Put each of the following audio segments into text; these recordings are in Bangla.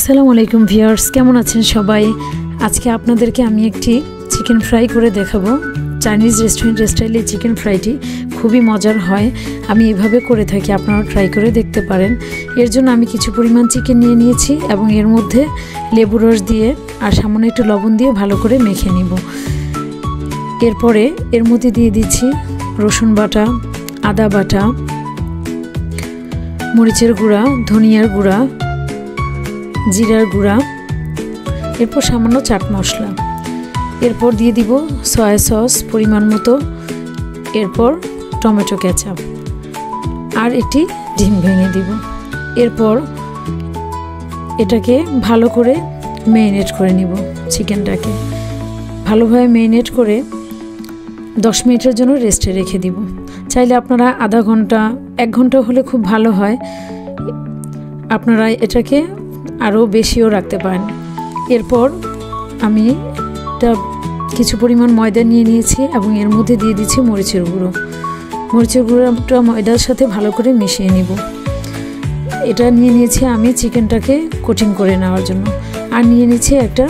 আসসালামু আলাইকুম ভিউয়ার্স, কেমন আছেন সবাই? আজকে আপনাদেরকে আমি একটি চিকেন ফ্রাই করে দেখাবো। চাইনিজ রেস্টুরেন্ট স্টাইলে চিকেন ফ্রাইটি খুবই মজার হয়। আমি এভাবে করে থাকি, আপনারা ট্রাই করে দেখতে পারেন। এর জন্য আমি কিছু পরিমাণ চিকেন নিয়ে নিয়েছি এবং এর মধ্যে লেবু রস দিয়ে আর সামান্য একটু লবণ দিয়ে ভালো করে মেখে নিব। এরপরে এর মধ্যে দিয়ে দিচ্ছি রসুন বাটা, আদা বাটা, মরিচের গুঁড়া, ধনিয়ার গুঁড়া, জিরার গুঁড়া, এরপর সামান্য চাট মশলা, এরপর দিয়ে দিব সয়া সস পরিমাণ মতো, এরপর টমেটো কেচাপ আর একটি ডিম ভেঙে দিব। এরপর এটাকে ভালো করে ম্যারিনেট করে নিব। চিকেনটাকে ভালোভাবে ম্যারিনেট করে 10 মিনিটের জন্য রেস্টে রেখে দিব। চাইলে আপনারা আধা ঘন্টা 1 ঘন্টা হলে খুব ভালো হয়। আপনারা এটাকে আরও বেশিও রাখতে পারেন। এরপর আমি কিছু পরিমাণ ময়দা নিয়ে নিয়েছি এবং এর মধ্যে দিয়ে দিচ্ছি মরিচের গুঁড়ো। মরিচের গুঁড়োটা ময়দার সাথে ভালো করে মিশিয়ে নিব। এটা নিয়ে নিয়েছি আমি চিকেনটাকে কোটিং করে নেওয়ার জন্য। আর নিয়ে নিচ্ছি একটা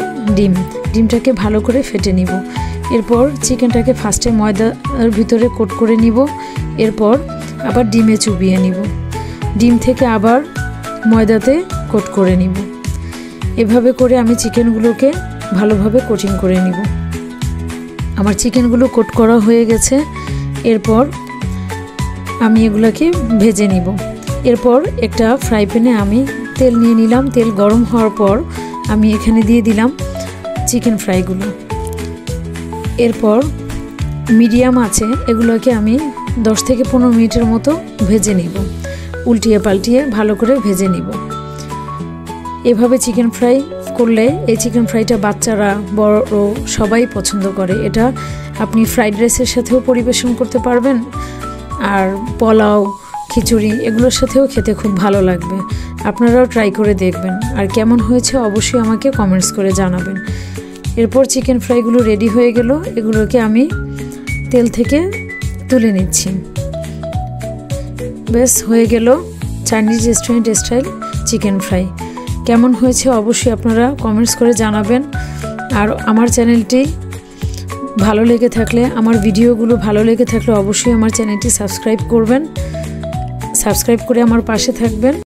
ডিমটাকে ভালো করে ফেটে নিব। এরপর চিকেনটাকে ফার্স্টে ময়দার ভিতরে কোট করে নিব, এরপর আবার ডিমে চুবিয়ে নিব, ডিম থেকে আবার ময়দাতে কোট করে নিব। এভাবে করে আমি চিকেনগুলোকে ভালোভাবে কোটিং করে নিব। আমার চিকেনগুলো কোট করা হয়ে গেছে। এরপর আমি এগুলোকে ভেজে নিব। এরপর একটা ফ্রাই প্যানে আমি তেল নিয়ে নিলাম। তেল গরম হওয়ার পর আমি এখানে দিয়ে দিলাম চিকেন ফ্রাইগুলো। এরপর মিডিয়াম আছে এগুলোকে আমি 10 থেকে 15 মিনিটের মতো ভেজে নিব, উল্টিয়ে পাল্টিয়ে ভালো করে ভেজে নিব। এভাবে চিকেন ফ্রাই করলে এই চিকেন ফ্রাইটা বাচ্চারা বড় সবাই পছন্দ করে। এটা আপনি ফ্রাইড রাইসের সাথেও পরিবেশন করতে পারবেন, আর পোলাও, খিচুড়ি এগুলোর সাথেও খেতে খুব ভালো লাগবে। আপনারাও ট্রাই করে দেখবেন, আর কেমন হয়েছে অবশ্যই আমাকে কমেন্টস করে জানাবেন। এরপর চিকেন ফ্রাইগুলো রেডি হয়ে গেল। এগুলোকে আমি তেল থেকে তুলে নিচ্ছি। বেশ হয়ে গেল Chinese restaurant style chicken fry. কেমন হয়েছে অবশ্যই আপনারা কমেন্টস করে জানাবেন। আর আমার চ্যানেলটি ভালো লেগে থাকলে, আমার ভিডিওগুলো ভালো লেগে থাকলে অবশ্যই আমার চ্যানেলটি সাবস্ক্রাইব করবেন। সাবস্ক্রাইব করে আমার পাশে থাকবেন।